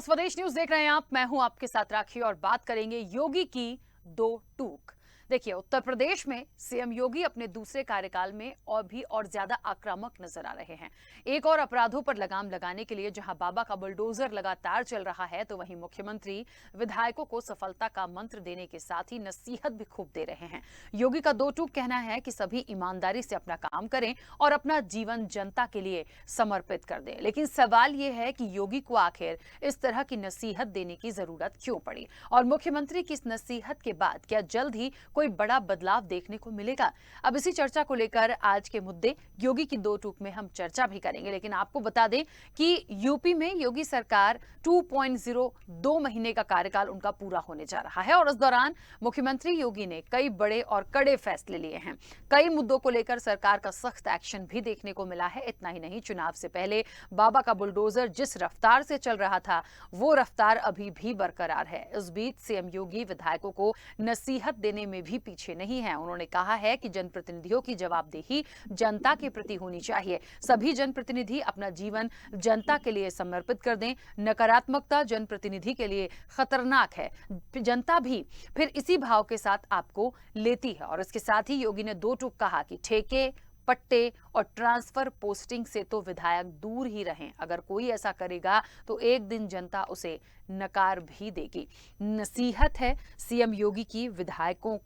स्वदेश न्यूज देख रहे हैं आप। मैं हूं आपके साथ राखी और बात करेंगे योगी की दो टूक। देखिए, उत्तर प्रदेश में सीएम योगी अपने दूसरे कार्यकाल में और ज्यादा आक्रामक नजर आ रहे हैं। एक और अपराधों पर लगाम लगाने के लिए जहां बाबा का बुलडोजर लगातार चल रहा है, तो वहीं मुख्यमंत्री विधायकों को सफलता का मंत्र देने के साथ ही नसीहत भी खूब दे रहे हैं। योगी का दो टूक कहना है कि सभी ईमानदारी से अपना काम करें और अपना जीवन जनता के लिए समर्पित कर दें। लेकिन सवाल यह है कि योगी को आखिर इस तरह की नसीहत देने की जरूरत क्यों पड़ी, और मुख्यमंत्री की इस नसीहत के बाद क्या जल्द ही कोई बड़ा बदलाव देखने को मिलेगा? अब इसी चर्चा को लेकर आज के मुद्दे योगी की दो टूक में हम चर्चा भी करेंगे। लेकिन आपको बता दें कि यूपी में योगी सरकार 2.0 2 महीने का कार्यकाल उनका पूरा होने जा रहा है और इस दौरान मुख्यमंत्री योगी ने कई बड़े और कड़े फैसले लिए हैं। कई मुद्दों को लेकर सरकार का सख्त एक्शन भी देखने को मिला है। इतना ही नहीं, चुनाव से पहले बाबा का बुलडोजर जिस रफ्तार से चल रहा था, वो रफ्तार अभी भी बरकरार है। इस बीच सीएम योगी विधायकों को नसीहत देने में भी पीछे नहीं है। उन्होंने कहा है कि जनप्रतिनिधियों की जवाबदेही जनता के प्रति होनी चाहिए। सभी जनप्रतिनिधि अपना जीवन जनता के लिए समर्पित कर दें। नकारात्मकता जनप्रतिनिधि के लिए खतरनाक है, जनता भी फिर इसी भाव के साथ आपको लेती है। और इसके साथ ही योगी ने दो टूक कहा कि ठेके, पट्टे और ट्रांसफर पोस्टिंग से तो विधायक दूर ही रहें। अगर कोई ऐसा करेगा तो एक दिन जनता उसे नकार भी देगी। नसीहत है सीएम योगी की विधायकों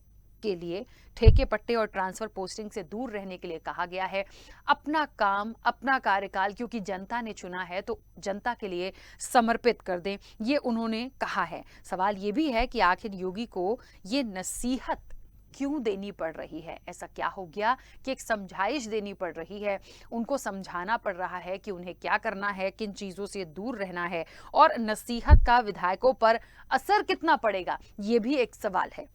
के लिए। ठेके, पट्टे और ट्रांसफर पोस्टिंग से दूर रहने के लिए कहा गया है। अपना काम, अपना कार्यकाल क्योंकि जनता ने चुना है तो जनता के लिए समर्पित कर दें, ये उन्होंने कहा है। सवाल ये भी है कि आखिर योगी को ये नसीहत क्यों देनी पड़ रही है? ऐसा क्या हो गया कि एक समझाइश देनी पड़ रही है? उनको समझाना पड़ रहा है कि उन्हें क्या करना है, किन चीजों से दूर रहना है, और नसीहत का विधायकों पर असर कितना पड़ेगा, ये भी एक सवाल है।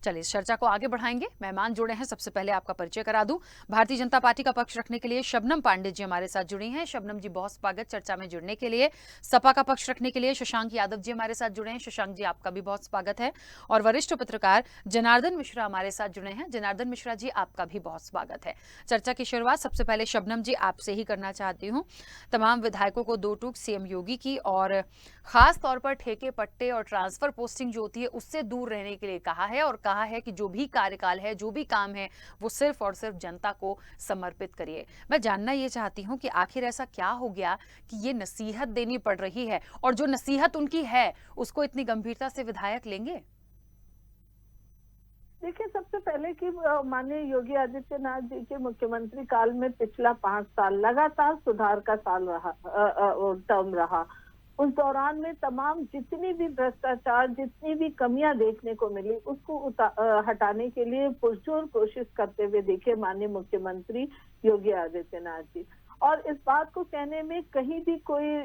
चलिए इस चर्चा को आगे बढ़ाएंगे। मेहमान जुड़े हैं, सबसे पहले आपका परिचय करा दूं। भारतीय जनता पार्टी का पक्ष रखने के लिए शबनम पांडे जी हमारे साथ जुड़ी हैं। शबनम जी, बहुत स्वागत चर्चा में जुड़ने के लिए। सपा का पक्ष रखने के लिए शशांक यादव जी हमारे साथ जुड़े हैं। शशांक जी, आपका भी बहुत स्वागत है। और वरिष्ठ पत्रकार जनार्दन मिश्रा हमारे साथ जुड़े हैं। जनार्दन मिश्रा जी, आपका भी बहुत स्वागत है। चर्चा की शुरुआत सबसे पहले शबनम जी आपसे ही करना चाहती हूँ। तमाम विधायकों को दो टूक सीएम योगी की, और खास तौर पर ठेके, पट्टे और ट्रांसफर पोस्टिंग जो होती है उससे दूर रहने के लिए कहा है, और कहा है कि जो भी कार्यकाल है, जो भी काम है, वो सिर्फ और सिर्फ जनता को समर्पित करिए। मैं जानना ये चाहती हूँ कि आखिर ऐसा क्या हो गया कि ये नसीहत देनी पड़ रही है, और जो नसीहत उनकी है उसको इतनी गंभीरता से विधायक लेंगे? देखिए, सबसे पहले कि माननीय योगी आदित्यनाथ जी के मुख्यमंत्री काल में पिछला 5 साल लगातार सुधार का साल रहा, टर्म रहा। उस दौरान में तमाम जितनी भी भ्रष्टाचार, जितनी भी कमियां देखने को मिली, उसको हटाने के लिए पुरजोर कोशिश करते हुए दिखे माननीय मुख्यमंत्री योगी आदित्यनाथ जी। और इस बात को कहने में कहीं भी कोई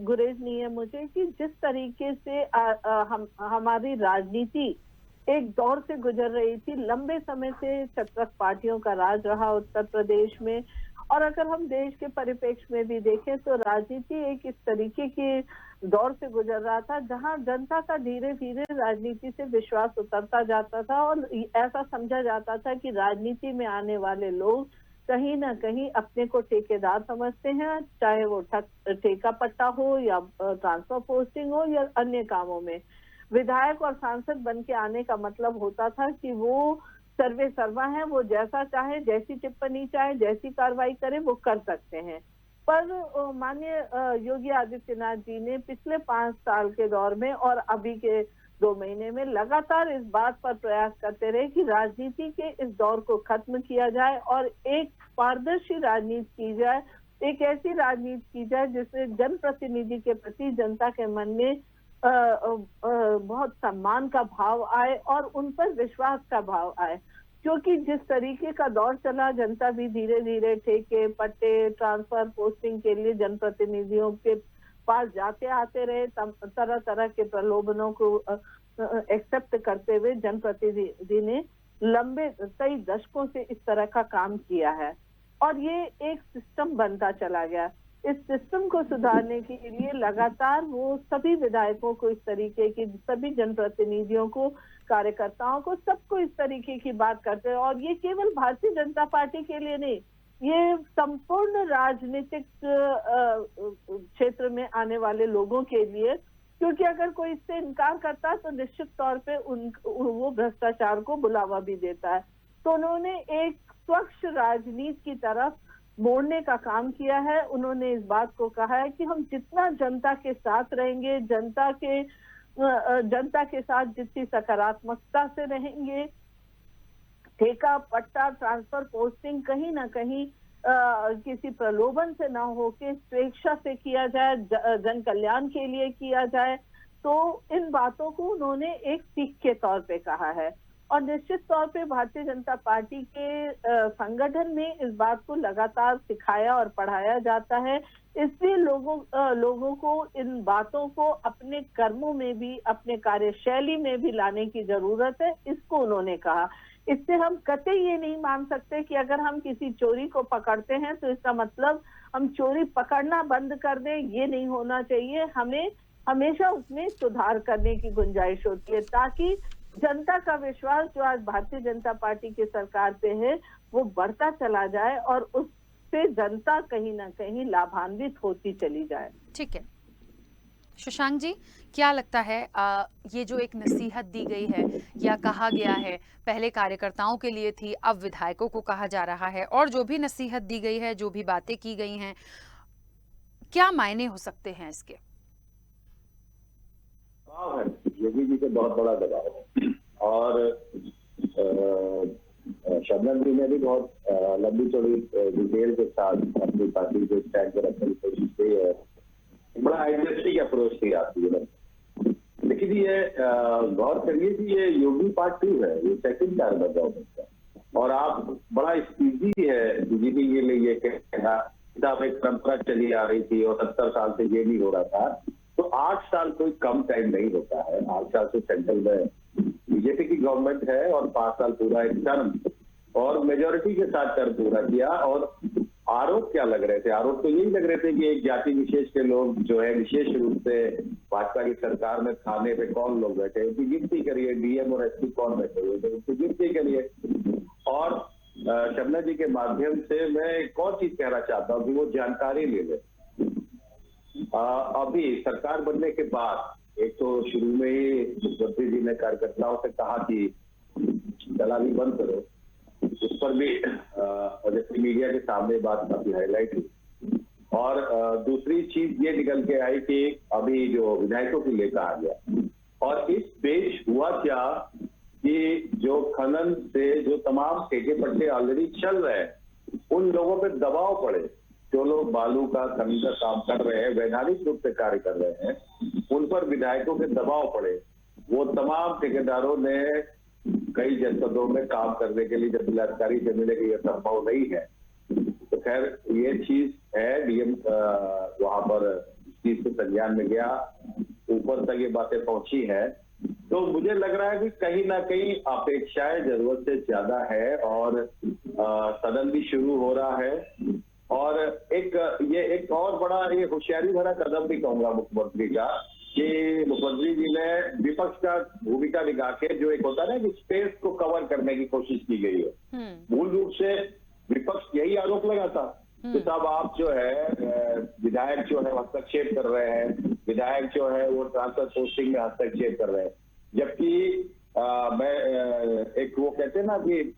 गुरेज नहीं है मुझे कि जिस तरीके से हमारी राजनीति एक दौर से गुजर रही थी। लंबे समय से चक्रक पार्टियों का राज रहा उत्तर प्रदेश में, और अगर हम देश के परिप्रेक्ष्य में भी देखें तो राजनीति एक इस तरीके के दौर से गुजर रहा था जहां जनता का धीरे धीरे राजनीति से विश्वास उतरता जाता था, और ऐसा समझा जाता था कि राजनीति में आने वाले लोग कहीं ना कहीं अपने को ठेकेदार समझते हैं, चाहे वो ठेका पट्टा हो या ट्रांसफर पोस्टिंग हो या अन्य कामों में। विधायक और सांसद बन के आने का मतलब होता था कि वो सर्वे सर्वा है, वो जैसा चाहे, जैसी टिप्पणी चाहे, जैसी कार्रवाई करे, वो कर सकते हैं। पर माननीय योगी आदित्यनाथ जी ने पिछले 5 साल के दौर में और अभी के 2 महीने में लगातार इस बात पर प्रयास करते रहे कि राजनीति के इस दौर को खत्म किया जाए और एक पारदर्शी राजनीति की जाए, एक ऐसी राजनीति की जाए जिससे जनप्रतिनिधि के प्रति जनता के मन में बहुत सम्मान का भाव आए और उन पर विश्वास का भाव आए। क्योंकि जिस तरीके का दौर चला, जनता भी धीरे धीरे ठेके, पट्टे, ट्रांसफर पोस्टिंग के लिए जनप्रतिनिधियों के पास जाते आते रहे, तरह तरह के प्रलोभनों को एक्सेप्ट करते हुए जनप्रतिनिधि ने लंबे कई दशकों से इस तरह का काम किया है, और ये एक सिस्टम बनता चला गया। इस सिस्टम को सुधारने के लिए लगातार वो सभी विधायकों को, इस तरीके की सभी जनप्रतिनिधियों को, कार्यकर्ताओं को, सबको इस तरीके की बात करते हैं। और ये केवल भारतीय जनता पार्टी के लिए नहीं, ये संपूर्ण राजनीतिक क्षेत्र में आने वाले लोगों के लिए, क्योंकि अगर कोई इससे इनकार करता है तो निश्चित तौर पे वो भ्रष्टाचार को बुलावा भी देता है। तो उन्होंने एक स्वच्छ राजनीति की तरफ मोड़ने का काम किया है। उन्होंने इस बात को कहा है कि हम जितना जनता के साथ रहेंगे, जनता के साथ जितनी सकारात्मकता से रहेंगे, ठेका पट्टा ट्रांसफर पोस्टिंग कहीं ना कहीं किसी प्रलोभन से ना होके स्वेच्छा से किया जाए, जन कल्याण के लिए किया जाए। तो इन बातों को उन्होंने एक सीख के तौर पे कहा है और निश्चित तौर पे भारतीय जनता पार्टी के संगठन में इस बात को लगातार सिखाया और पढ़ाया जाता है। इसलिए लोगों को इन बातों को अपने कर्मों में भी, अपने कार्यशैली में भी लाने की जरूरत है, इसको उन्होंने कहा। इससे हम कतई ये नहीं मान सकते कि अगर हम किसी चोरी को पकड़ते हैं तो इसका मतलब हम चोरी पकड़ना बंद कर दें, ये नहीं होना चाहिए। हमें हमेशा उसमें सुधार करने की गुंजाइश होती है, ताकि जनता का विश्वास जो आज भारतीय जनता पार्टी की सरकार पे है वो बढ़ता चला जाए और उससे जनता कहीं ना कहीं लाभान्वित होती चली जाए। ठीक है शशांक जी, क्या लगता है ये जो एक नसीहत दी गई है या कहा गया है, पहले कार्यकर्ताओं के लिए थी, अब विधायकों को कहा जा रहा है, और जो भी नसीहत दी गई है, जो भी बातें की गई हैं, क्या मायने हो सकते हैं इसके? योगी जी को बहुत बड़ा दबाव है और शबनम जी ने भी बहुत लंबी चौड़ी डिटेल के साथ अपनी पार्टी को स्टैंड पर रखने की कोशिश की है। बड़ा आइडियलिस्टिक अप्रोच थी आपकी। लेकिन ये गौर करिए कि ये योगी पार्ट 2 है, ये सेकंड टर्म है गवर्नमेंट का, और आप बड़ा स्पीडी है बीजेपी के लिए कहना। एक परंपरा चली आ रही थी और 70 साल से ये नहीं हो रहा था, तो 8 साल कोई कम टाइम नहीं होता है। 8 साल से सेंट्रल में बीजेपी की गवर्नमेंट है और 5 साल पूरा एक टर्म और मेजोरिटी के साथ टर्म पूरा किया। और आरोप क्या लग रहे थे? आरोप तो यही लग रहे थे कि एक जाति विशेष के लोग जो है विशेष रूप से भाजपा की सरकार में थाने पे कौन लोग बैठे, उनकी गिनती करिए, डीएम और एसपी कौन बैठे हुए थे, उनकी गिनती करिए। और शबनम जी के माध्यम से मैं एक और चीज कहना चाहता हूँ कि वो जानकारी ले ले। अभी सरकार बनने के बाद एक तो शुरू में ही मुख्यमंत्री जी ने कार्यकर्ताओं से कहा कि दलाली बंद करो, उस पर भी जैसे मीडिया के सामने बात काफी हाईलाइट हुई। और दूसरी चीज ये निकल के आई कि अभी जो विधायकों के लिए कहा गया, और इस पेश हुआ क्या कि जो खनन से जो तमाम ठेके पट्टे ऑलरेडी चल रहे हैं उन लोगों पे दबाव पड़े, जो लोग बालू का खनन का काम कर रहे हैं, वैधानिक रूप से कार्य कर रहे हैं, उन पर विधायकों के दबाव पड़े। वो तमाम ठेकेदारों ने कई जनपदों में काम करने के लिए जब जिलाधिकारी से मिले कि यह संभव नहीं है, तो खैर ये चीज है। डीएम वहां पर इस चीज को संज्ञान में गया, ऊपर तक ये बातें पहुंची है। तो मुझे लग रहा है कि कहीं ना कहीं अपेक्षाएं जरूरत से ज्यादा है और सदन भी शुरू हो रहा है। और ये एक और बड़ा ये होशियारी भरा कदम भी कहूंगा मुख्यमंत्री का कि मुख्यमंत्री जी ने विपक्ष का भूमिका निभा के जो एक होता है ना कि स्पेस को कवर करने की कोशिश की गई है। मूल रूप से विपक्ष यही आरोप लगाता कि साहब आप जो है विधायक जो है हस्तक्षेप कर रहे हैं, विधायक जो है वो ट्रांसफर पोस्टिंग में हस्तक्षेप कर रहे हैं। जबकि मैं एक वो कहते हैं ना कि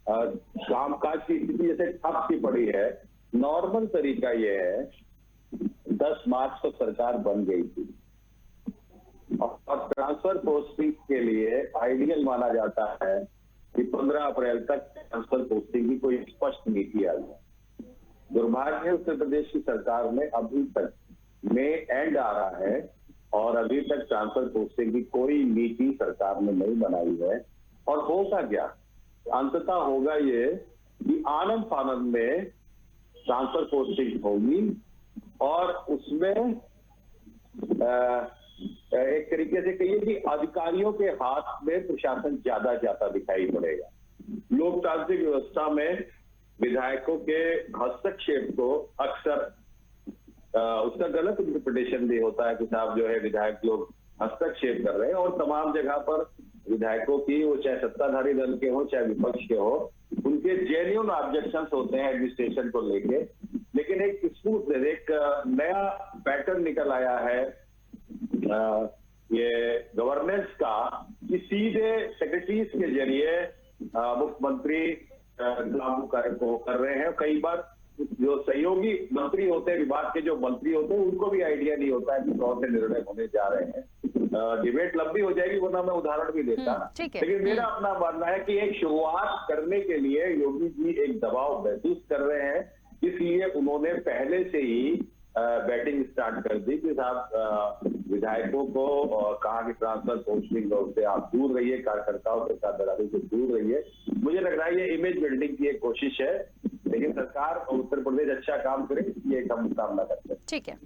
कामकाज की स्थिति जैसे ठप सी पड़ी है। नॉर्मल तरीका ये है, 10 मार्च को सरकार बन गई थी और ट्रांसफर पोस्टिंग के लिए आइडियल माना जाता है कि 15 अप्रैल तक ट्रांसफर पोस्टिंग की कोई स्पष्ट नीति आ जाए। दुर्भाग्य है उत्तर प्रदेश की सरकार में अभी तक मई एंड आ रहा है और अभी तक ट्रांसफर पोस्टिंग की कोई नीति सरकार ने नहीं बनाई है। और होगा क्या? अंततः होगा ये कि आनंद फानंद में ट्रांसफर पोस्टिंग होगी और उसमें एक तरीके से कहिए कि अधिकारियों के हाथ में प्रशासन ज्यादा जाता दिखाई पड़ेगा। लोकतांत्रिक व्यवस्था में विधायकों के हस्तक्षेप को अक्सर उसका गलत इंटरप्रिटेशन भी होता है कि साहब जो है विधायक लोग हस्तक्षेप कर रहे हैं और तमाम जगह पर विधायकों की, वो चाहे सत्ताधारी दल के हो चाहे विपक्ष के हो, उनके जेन्युइन ऑब्जेक्शन होते हैं एडमिनिस्ट्रेशन को लेके। लेकिन एक स्मूथ, एक नया पैटर्न निकल आया है ये गवर्नेंस का, कि सीधे सेक्रेटरीज के जरिए मुख्यमंत्री लागू कर रहे हैं। कई बार जो सहयोगी मंत्री होते हैं, विभाग के जो मंत्री होते हैं, उनको भी आइडिया नहीं होता है कि कौन से निर्णय होने जा रहे हैं। डिबेट लंबी हो जाएगी, वरना मैं उदाहरण भी देता। लेकिन मेरा अपना मानना है कि एक शुरुआत करने के लिए योगी जी एक दबाव महसूस कर रहे हैं, इसलिए उन्होंने पहले से ही बैटिंग स्टार्ट कर दी कि साहब विधायकों को कहा कि ट्रांसफर पोस्टिंग से आप दूर रहिए, कार्यकर्ताओं के साथ दलाली से दूर रहिए। मुझे लग रहा है ये इमेज बिल्डिंग की एक कोशिश है, लेकिन सरकार और उत्तर प्रदेश अच्छा काम करे, ये हम कामना करते हैं। ठीक है,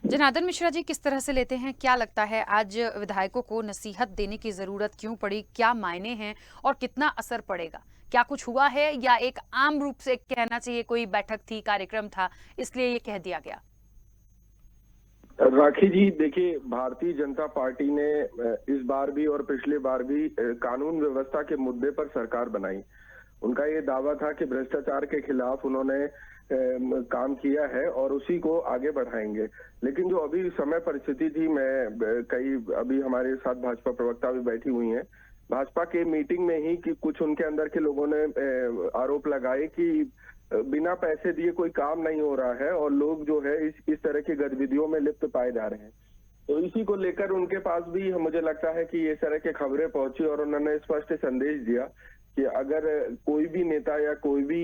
जनार्दन मिश्रा जी किस तरह से लेते हैं, क्या लगता है आज विधायकों को नसीहत देने की जरूरत क्यों पड़ी, क्या मायने हैं और कितना असर पड़ेगा? क्या कुछ हुआ है या एक आम रूप से कहना चाहिए कोई बैठक थी, कार्यक्रम था, इसलिए ये कह दिया गया? राखी जी, देखिए, भारतीय जनता पार्टी ने इस बार भी और पिछले बार भी कानून व्यवस्था के मुद्दे पर सरकार बनाई। उनका ये दावा था कि भ्रष्टाचार के खिलाफ उन्होंने काम किया है और उसी को आगे बढ़ाएंगे। लेकिन जो अभी समय परिस्थिति थी, अभी हमारे साथ भाजपा प्रवक्ता भी बैठी हुई हैं, भाजपा के मीटिंग में ही कि कुछ उनके अंदर के लोगों ने आरोप लगाए कि बिना पैसे दिए कोई काम नहीं हो रहा है और लोग जो है इस तरह की गतिविधियों में लिप्त पाए जा रहे हैं। तो इसी को लेकर उनके पास भी मुझे लगता है कि ये तरह के खबरें पहुंची और उन्होंने स्पष्ट संदेश दिया कि अगर कोई भी नेता या कोई भी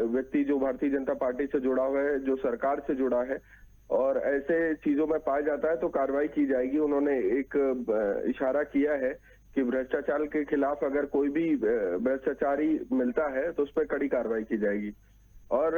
व्यक्ति जो भारतीय जनता पार्टी से जुड़ा हुआ है, जो सरकार से जुड़ा है और ऐसे चीजों में पाया जाता है तो कार्रवाई की जाएगी। उन्होंने एक इशारा किया है कि भ्रष्टाचार के खिलाफ अगर कोई भी भ्रष्टाचारी मिलता है तो उस पर कड़ी कार्रवाई की जाएगी। और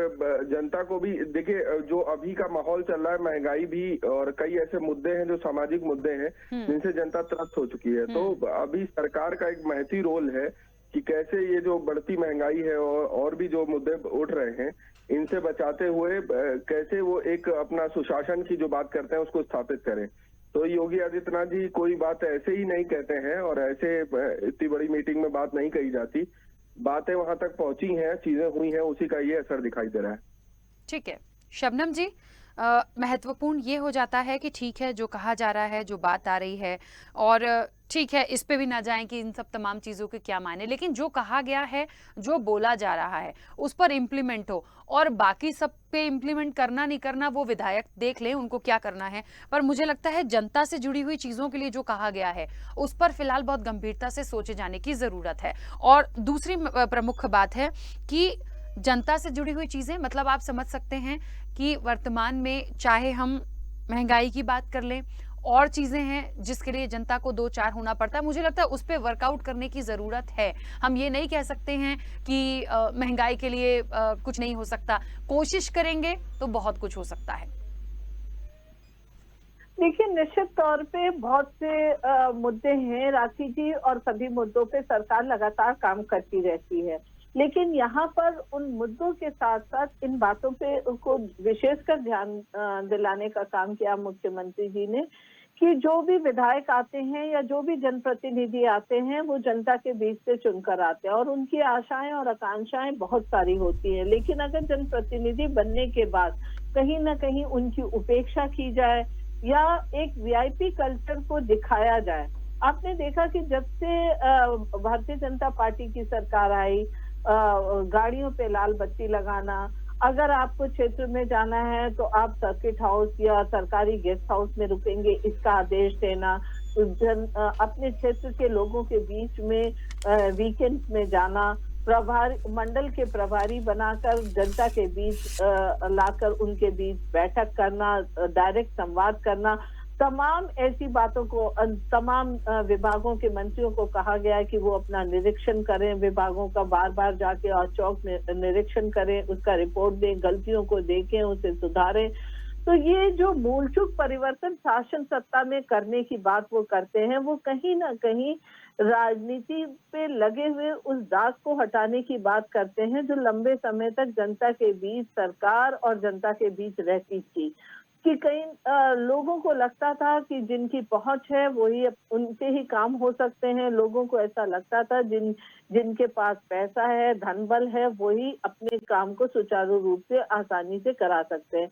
जनता को भी देखिए, जो अभी का माहौल चल रहा है, महंगाई भी और कई ऐसे मुद्दे हैं जो सामाजिक मुद्दे हैं जिनसे जनता त्रस्त हो चुकी है। तो अभी सरकार का एक महती रोल है कि कैसे ये जो बढ़ती महंगाई है और भी जो मुद्दे उठ रहे हैं, इनसे बचाते हुए कैसे वो एक अपना सुशासन की जो बात करते हैं उसको स्थापित करें। तो योगी आदित्यनाथ जी कोई बात ऐसे ही नहीं कहते हैं और ऐसे इतनी बड़ी मीटिंग में बात नहीं कही जाती, बातें वहां तक पहुंची हैं, चीजें हुई हैं, उसी का ये असर दिखाई दे रहा है। ठीक है, शबनम जी, महत्वपूर्ण ये हो जाता है कि ठीक है जो कहा जा रहा है, जो बात आ रही है, और ठीक है इस पे भी ना जाएं कि इन सब तमाम चीज़ों के क्या मायने, लेकिन जो कहा गया है, जो बोला जा रहा है उस पर इम्प्लीमेंट हो, और बाकी सब पे इम्प्लीमेंट करना नहीं करना वो विधायक देख लें उनको क्या करना है। पर मुझे लगता है जनता से जुड़ी हुई चीज़ों के लिए जो कहा गया है उस पर फिलहाल बहुत गंभीरता से सोचे जाने की ज़रूरत है। और दूसरी प्रमुख बात है कि जनता से जुड़ी हुई चीज़ें, मतलब आप समझ सकते हैं कि वर्तमान में चाहे हम महंगाई की बात कर लें और चीजें हैं जिसके लिए जनता को दो चार होना पड़ता है, मुझे लगता है उस पर वर्कआउट करने की जरूरत है। हम ये नहीं कह सकते हैं कि महंगाई के लिए कुछ नहीं हो सकता, कोशिश करेंगे तो बहुत कुछ हो सकता है। देखिए, निश्चित तौर पे बहुत से मुद्दे हैं राखी जी, और सभी मुद्दों पे सरकार लगातार काम करती रहती है। लेकिन यहाँ पर उन मुद्दों के साथ साथ इन बातों पे उनको विशेषकर ध्यान दिलाने का काम किया मुख्यमंत्री जी ने, कि जो भी विधायक आते हैं या जो भी जनप्रतिनिधि आते हैं वो जनता के बीच से चुनकर आते हैं और उनकी आशाएं और आकांक्षाएं बहुत सारी होती हैं। लेकिन अगर जनप्रतिनिधि बनने के बाद कहीं ना कहीं उनकी उपेक्षा की जाए या एक वीआईपी कल्चर को दिखाया जाए, आपने देखा कि जब से भारतीय जनता पार्टी की सरकार आई, गाड़ियों पे लाल बत्ती लगाना, अगर आपको क्षेत्र में जाना है तो आप सर्किट हाउस या सरकारी गेस्ट हाउस में रुकेंगे, इसका आदेश देना, तो अपने क्षेत्र के लोगों के बीच में वीकेंड में जाना, प्रभारी मंडल के प्रभारी बनाकर जनता के बीच लाकर उनके बीच बैठक करना, डायरेक्ट संवाद करना, तमाम ऐसी बातों को तमाम विभागों के मंत्रियों को कहा गया है कि वो अपना निरीक्षण करें, विभागों का बार बार जाके और चौक निरीक्षण करें, उसका रिपोर्ट दें, गलतियों को देखें, उसे सुधारें। तो ये जो मूलचूक परिवर्तन शासन सत्ता में करने की बात वो करते हैं, वो कहीं ना कहीं राजनीति पे लगे हुए उस दाग को हटाने की बात करते हैं जो लंबे समय तक जनता के बीच सरकार और जनता के बीच रहती थी। कि कई लोगों को लगता था कि जिनकी पहुंच है वही उनसे ही काम हो सकते हैं। लोगों को ऐसा लगता था जिनके पास पैसा है, धन बल है, वही अपने काम को सुचारू रूप से आसानी से करा सकते हैं।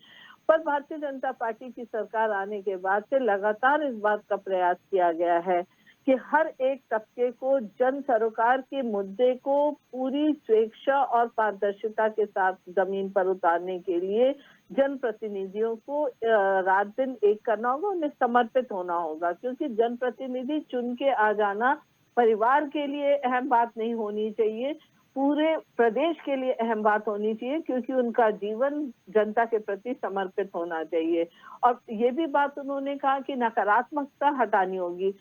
पर भारतीय जनता पार्टी की सरकार आने के बाद से लगातार इस बात का प्रयास किया गया है कि हर एक तबके को जन सरोकार के मुद्दे को पूरी स्वेच्छा और पारदर्शिता के साथ जमीन पर उतारने के लिए जनप्रतिनिधियों को रात दिन एक करना होगा, उन्हें समर्पित होना होगा। क्योंकि जनप्रतिनिधि चुन के आ जाना परिवार के लिए अहम बात नहीं होनी चाहिए, पूरे प्रदेश के लिए अहम बात होनी चाहिए, क्योंकि उनका जीवन जनता के प्रति समर्पित होना चाहिए। और ये भी बात उन्होंने कहा कि नकारात्मकता हटानी होगी।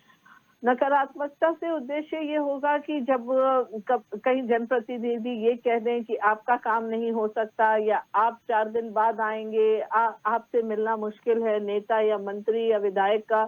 नकारात्मकता से उद्देश्य ये होगा कि जब कहीं जनप्रतिनिधि ये कह दें कि आपका काम नहीं हो सकता या आप 4 दिन बाद आएंगे, आपसे मिलना मुश्किल है, नेता या मंत्री या विधायक का,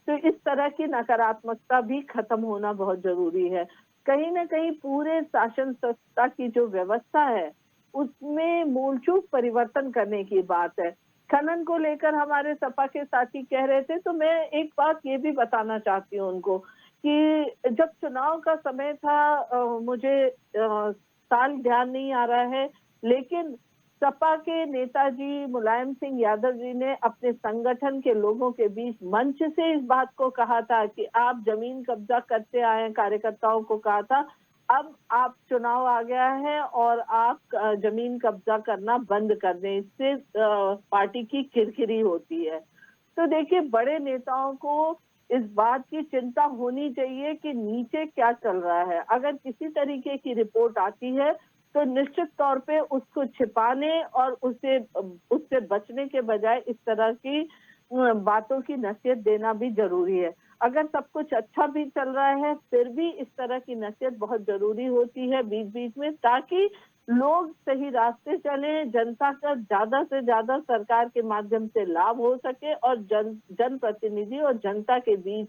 तो इस तरह की नकारात्मकता भी खत्म होना बहुत जरूरी है। कहीं ना कहीं पूरे शासन सत्ता की जो व्यवस्था है उसमें मूलचूक परिवर्तन करने की बात है। खनन को लेकर हमारे सपा के साथी कह रहे थे, तो मैं एक बात ये भी बताना चाहती हूँ उनको कि जब चुनाव का समय था, मुझे साल ध्यान नहीं आ रहा है, लेकिन सपा के नेताजी मुलायम सिंह यादव जी ने अपने संगठन के लोगों के बीच मंच से इस बात को कहा था कि आप जमीन कब्जा करते आए, कार्यकर्ताओं को कहा था अब आप चुनाव आ गया है और आप जमीन कब्जा करना बंद कर दें, इससे पार्टी की किरकिरी होती है। तो देखिए, बड़े नेताओं को इस बात की चिंता होनी चाहिए कि नीचे क्या चल रहा है। अगर किसी तरीके की रिपोर्ट आती है तो निश्चित तौर पे उसको छिपाने और उससे बचने के बजाय इस तरह की बातों की नसीहत देना भी जरूरी है। अगर सब कुछ अच्छा भी चल रहा है फिर भी इस तरह की नसीहत बहुत जरूरी होती है बीच बीच में, ताकि लोग सही रास्ते चले, जनता का ज्यादा से ज्यादा सरकार के माध्यम से लाभ हो सके और जनप्रतिनिधि और जनता के बीच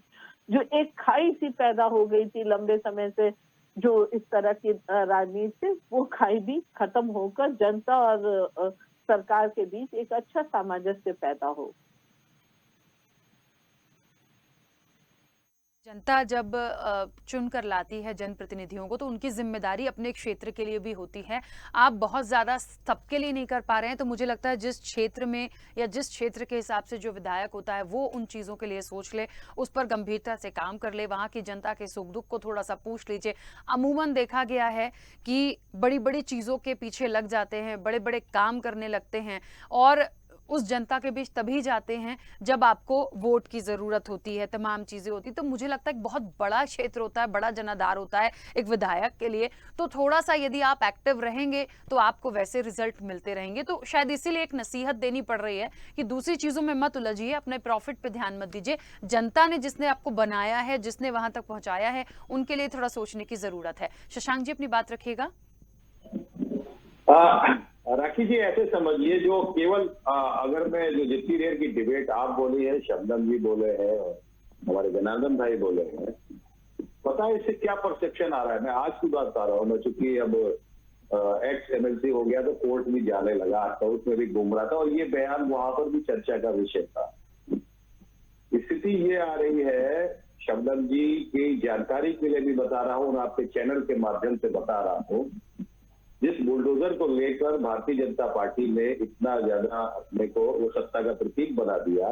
जो एक खाई सी पैदा हो गई थी लंबे समय से, जो इस तरह की राजनीति से, वो खाई भी खत्म होकर जनता और सरकार के बीच एक अच्छा सामंजस्य पैदा हो। जनता जब चुन कर लाती है जनप्रतिनिधियों को तो उनकी जिम्मेदारी अपने क्षेत्र के लिए भी होती है। आप बहुत ज़्यादा सबके लिए नहीं कर पा रहे हैं, तो मुझे लगता है जिस क्षेत्र में या जिस क्षेत्र के हिसाब से जो विधायक होता है वो उन चीज़ों के लिए सोच ले, उस पर गंभीरता से काम कर ले, वहाँ की जनता के सुख दुख को थोड़ा सा पूछ लीजिए। अमूमन देखा गया है कि बड़ी बड़ी चीज़ों के पीछे लग जाते हैं, बड़े बड़े काम करने लगते हैं और उस जनता के बीच तभी जाते हैं जब आपको वोट की जरूरत होती है, तमाम चीजें होती। तो मुझे लगता है एक बहुत बड़ा क्षेत्र होता है, बड़ा जनाधार होता है एक विधायक के लिए, तो थोड़ा सा यदि आप एक्टिव रहेंगे तो आपको वैसे रिजल्ट मिलते रहेंगे। तो शायद इसीलिए एक नसीहत देनी पड़ रही है कि दूसरी चीजों में मत उलझिए, अपने प्रॉफिट पे ध्यान मत दीजिए। जनता ने जिसने आपको बनाया है, जिसने वहां तक पहुंचाया है, उनके लिए थोड़ा सोचने की जरूरत है। शशांक जी अपनी बात रखिएगा। राखी जी, ऐसे समझिए, जो केवल अगर मैं जो जितनी देर की डिबेट आप बोली है, शबनम जी बोले हैं और हमारे जनार्दन भाई बोले हैं, पता है इससे क्या परसेप्शन आ रहा है। मैं आज की बात बता रहा हूँ, मैं चूंकि अब एक्स एमएलसी हो गया तो कोर्ट भी जाने लगा, तो उसमें भी घूम रहा था और ये बयान वहां पर भी चर्चा का विषय था। स्थिति ये आ रही है, शबनम जी की जानकारी के लिए भी बता रहा हूँ और आपके चैनल के माध्यम से बता रहा हूँ, जिस बुलडोजर को लेकर भारतीय जनता पार्टी ने इतना ज्यादा अपने को वो सत्ता का प्रतीक बना दिया,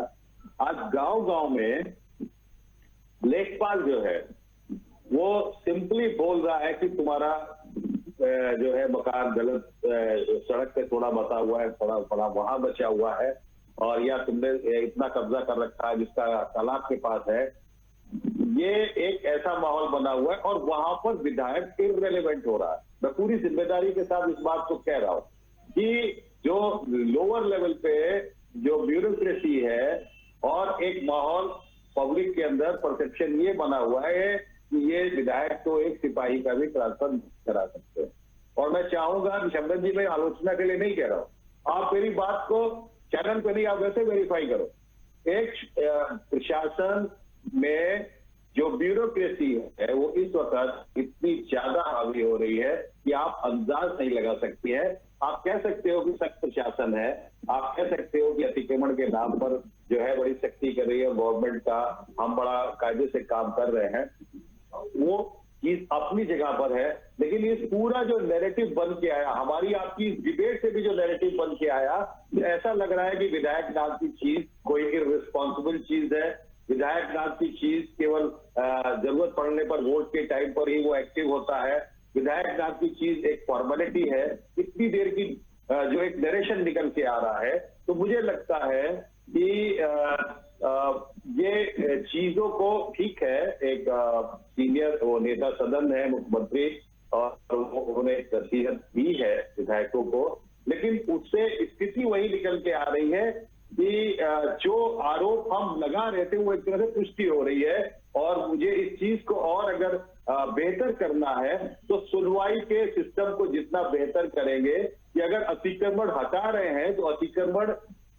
आज गांव गांव में लेखपाल जो है वो सिंपली बोल रहा है कि तुम्हारा जो है मकान गलत सड़क पे थोड़ा बता हुआ है, थोड़ा वहां बचा हुआ है, और या तुमने इतना कब्जा कर रखा है जिसका तालाब के पास है। ये एक ऐसा माहौल बना हुआ है और वहां पर विधायक इररिलेवेंट हो रहा है। मैं पूरी जिम्मेदारी के साथ इस बात को कह रहा हूं कि जो लोअर लेवल पे जो ब्यूरोक्रेसी है और एक माहौल पब्लिक के अंदर परसेप्शन ये बना हुआ है कि ये विधायक तो एक सिपाही का भी ट्रांसफर करा सकते हैं। और मैं चाहूंगा कि शबनम जी, मैं आलोचना के लिए नहीं कह रहा हूं, आप मेरी बात को चैनल पर नहीं, आप वैसे वेरीफाई करो। एक प्रशासन में जो ब्यूरोक्रेसी है वो इस वक्त इतनी ज्यादा हावी हो रही है कि आप अंदाज नहीं लगा सकती हैं। आप कह सकते हो कि सख्त प्रशासन है, आप कह सकते हो कि अतिक्रमण के नाम पर जो है बड़ी सख्ती कर रही है गवर्नमेंट का, हम बड़ा कायदे से काम कर रहे हैं, वो चीज अपनी जगह पर है। लेकिन ये पूरा जो नैरेटिव बन के आया, हमारी आपकी डिबेट से भी जो नैरेटिव बन के आया, तो ऐसा लग रहा है कि विधायक नाम की चीज कोई इररिस्पॉन्सिबल चीज है। विधायक नाम की चीज केवल जरूरत पड़ने पर वोट के टाइम पर ही वो एक्टिव होता है। विधायक नाम की चीज एक फॉर्मेलिटी है। इतनी देर की जो एक नरेशन निकल के आ रहा है, तो मुझे लगता है कि ये चीजों को, ठीक है, एक सीनियर वो नेता सदन है मुख्यमंत्री, और उन्होंने नसीहत दी है विधायकों को, लेकिन उससे स्थिति वही निकल के आ रही है कि जो आरोप हम लगा रहे थे वो एक तरह से पुष्टि हो रही है। और मुझे इस चीज को और अगर बेहतर करना है तो सुनवाई के सिस्टम को जितना बेहतर करेंगे, कि अगर अतिक्रमण हटा रहे हैं तो अतिक्रमण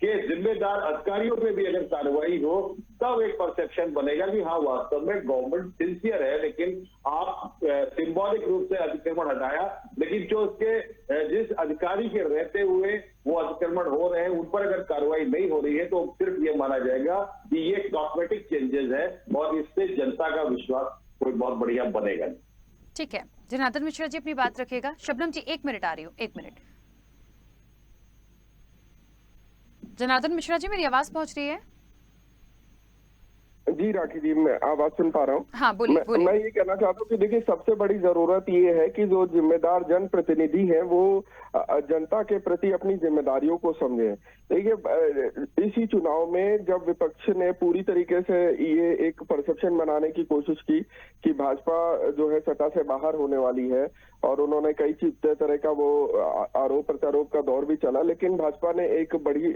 के जिम्मेदार अधिकारियों पे भी अगर कार्रवाई हो, तब एक परसेप्शन बनेगा कि हाँ वास्तव में गवर्नमेंट सिंसियर है। लेकिन आप सिंबॉलिक रूप से अतिक्रमण हटाया, लेकिन जो उसके जिस अधिकारी के रहते हुए वो अतिक्रमण हो रहे हैं उन पर अगर कार्रवाई नहीं हो रही है, तो सिर्फ ये माना जाएगा कि ये कॉस्मेटिक चेंजेस है और इससे जनता का विश्वास कोई बहुत बढ़िया बनेगा नहीं। ठीक है, जनार्दन मिश्रा जी अपनी बात रखिएगा। शबनम जी 1 मिनट आ रही हूँ, 1 मिनट। जनार्दन मिश्रा जी मेरी आवाज पहुंच रही है? जी राखी जी, मैं आवाज सुन पा रहा हूँ। हाँ बोलिए बोलिए। मैं ये कहना चाहता हूँ कि देखिए, सबसे बड़ी जरूरत ये है कि जो जिम्मेदार जनप्रतिनिधि हैं वो जनता के प्रति अपनी जिम्मेदारियों को समझें। देखिए, इसी चुनाव में जब विपक्ष ने पूरी तरीके से ये एक परसेप्शन बनाने की कोशिश की कि भाजपा जो है सत्ता से बाहर होने वाली है, और उन्होंने कई तरह का वो आरोप प्रत्यारोप का दौर भी चला, लेकिन भाजपा ने एक बड़ी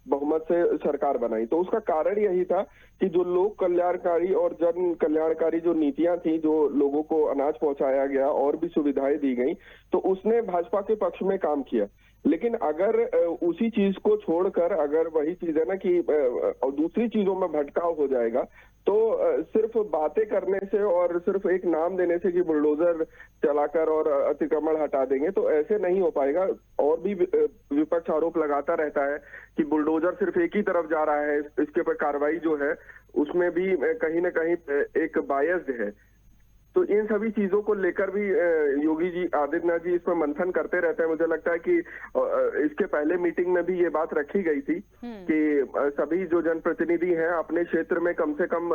बहुमत से सरकार बनाई। तो उसका कारण यही था कि जो लोक कल्याणकारी और जन कल्याणकारी जो नीतियां थी, जो लोगों को अनाज पहुंचाया गया और भी सुविधाएं दी गई, तो उसने भाजपा के पक्ष में काम किया। लेकिन अगर उसी चीज को छोड़कर अगर वही चीज है ना कि दूसरी चीजों में भटकाव हो जाएगा, तो सिर्फ बातें करने से और सिर्फ एक नाम देने से कि बुलडोजर चलाकर और अतिक्रमण हटा देंगे, तो ऐसे नहीं हो पाएगा। और भी विपक्ष आरोप लगाता रहता है कि बुलडोजर सिर्फ एक ही तरफ जा रहा है, इसके ऊपर कार्रवाई जो है उसमें भी कहीं ना कहीं एक बायस्ड है। तो इन सभी चीजों को लेकर भी योगी जी, आदित्यनाथ जी इसमें मंथन करते रहते हैं। मुझे लगता है कि इसके पहले मीटिंग में भी ये बात रखी गई थी कि सभी जो जनप्रतिनिधि हैं अपने क्षेत्र में कम से कम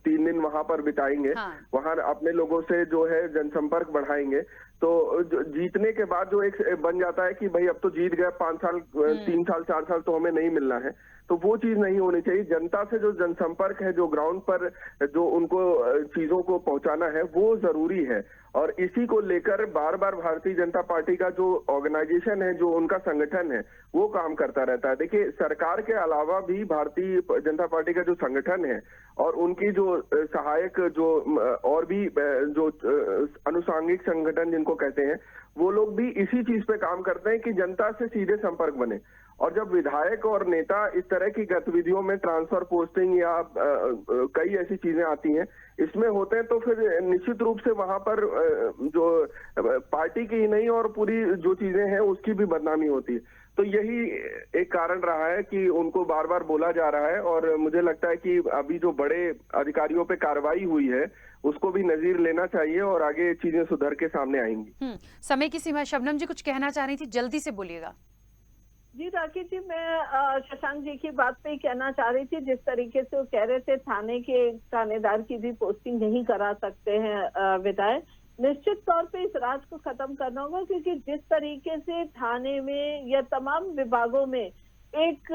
3 दिन वहां पर बिताएंगे। हाँ। वहां अपने लोगों से जो है जनसंपर्क बढ़ाएंगे। तो जीतने के बाद जो एक बन जाता है कि भाई अब तो जीत गए, 5 साल 3 साल 4 साल तो हमें नहीं मिलना है, तो वो चीज नहीं होनी चाहिए। जनता से जो जनसंपर्क है, जो ग्राउंड पर जो उनको चीजों को पहुंचाना है, वो जरूरी है। और इसी को लेकर बार बार भारतीय जनता पार्टी का जो ऑर्गेनाइजेशन है, जो उनका संगठन है, वो काम करता रहता है। देखिए, सरकार के अलावा भी भारतीय जनता पार्टी का जो संगठन है और उनकी जो सहायक जो और भी जो अनुषांगिक संगठन जिनको कहते हैं, वो लोग भी इसी चीज पे काम करते हैं कि जनता से सीधे संपर्क बने। और जब विधायक और नेता इस तरह की गतिविधियों में ट्रांसफर पोस्टिंग या कई ऐसी चीजें आती हैं, इसमें होते हैं, तो फिर निश्चित रूप से वहां पर जो पार्टी की ही नहीं और पूरी जो चीजें हैं उसकी भी बदनामी होती है। तो यही एक कारण रहा है कि उनको बार बार बोला जा रहा है। और मुझे लगता है कि अभी जो बड़े अधिकारियों पे कार्रवाई हुई है उसको भी नजीर लेना चाहिए और आगे चीजें सुधर के सामने आएंगी। समय की सीमा, शबनम जी कुछ कहना चाह रही थी, जल्दी से बोलिएगा। जी राकेश जी, मैं शशांक जी की बात पे ही कहना चाह रही थी। जिस तरीके से वो कह रहे थे थाने के थानेदार की भी पोस्टिंग नहीं करा सकते हैं विधायक, निश्चित तौर पे इस राज को खत्म करना होगा। क्योंकि जिस तरीके से थाने में या तमाम विभागों में एक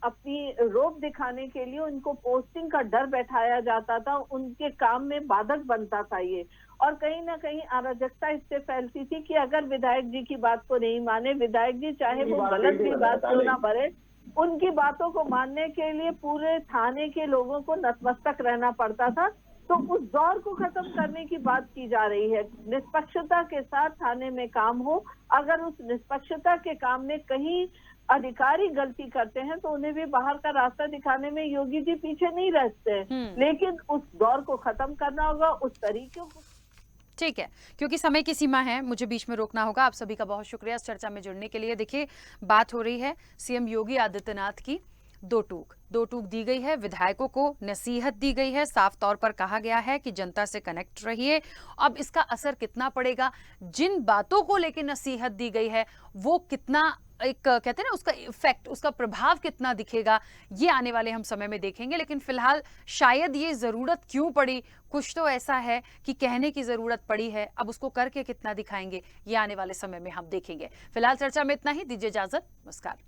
अपनी रोब दिखाने के लिए उनको पोस्टिंग का डर बैठाया जाता था, उनके काम में बाधक बनता था ये। और कहीं ना कहीं अराजकता इससे फैलती थी कि अगर विधायक जी की बात को नहीं माने, विधायक जी चाहे वो गलत भी बात क्यों ना करे, उनकी बातों को मानने के लिए पूरे थाने के लोगों को नतमस्तक रहना पड़ता था। तो उस दौर को खत्म करने की बात की जा रही है। निष्पक्षता के साथ थाने में काम हो। अगर उस निष्पक्षता के काम में कहीं अधिकारी गलती करते हैं तो उन्हें भी बाहर का रास्ता दिखाने में योगी जी पीछे नहीं रहते। लेकिन उस दौर को खत्म करना होगा, उस तरीके को ठीक है, क्योंकि समय की सीमा है, मुझे बीच में रोकना होगा। आप सभी का बहुत शुक्रिया इस चर्चा में जुड़ने के लिए। देखिए, बात हो रही है सीएम योगी आदित्यनाथ की दो टूक दी गई है, विधायकों को नसीहत दी गई है, साफ तौर पर कहा गया है कि जनता से कनेक्ट रहिए। अब इसका असर कितना पड़ेगा, जिन बातों को लेकर नसीहत दी गई है वो कितना, एक कहते हैं ना, उसका इफेक्ट, उसका प्रभाव कितना दिखेगा, ये आने वाले हम समय में देखेंगे। लेकिन फिलहाल शायद ये जरूरत क्यों पड़ी, कुछ तो ऐसा है कि कहने की जरूरत पड़ी है। अब उसको करके कितना दिखाएंगे, ये आने वाले समय में हम देखेंगे। फिलहाल चर्चा में इतना ही, दीजिए इजाजत, नमस्कार।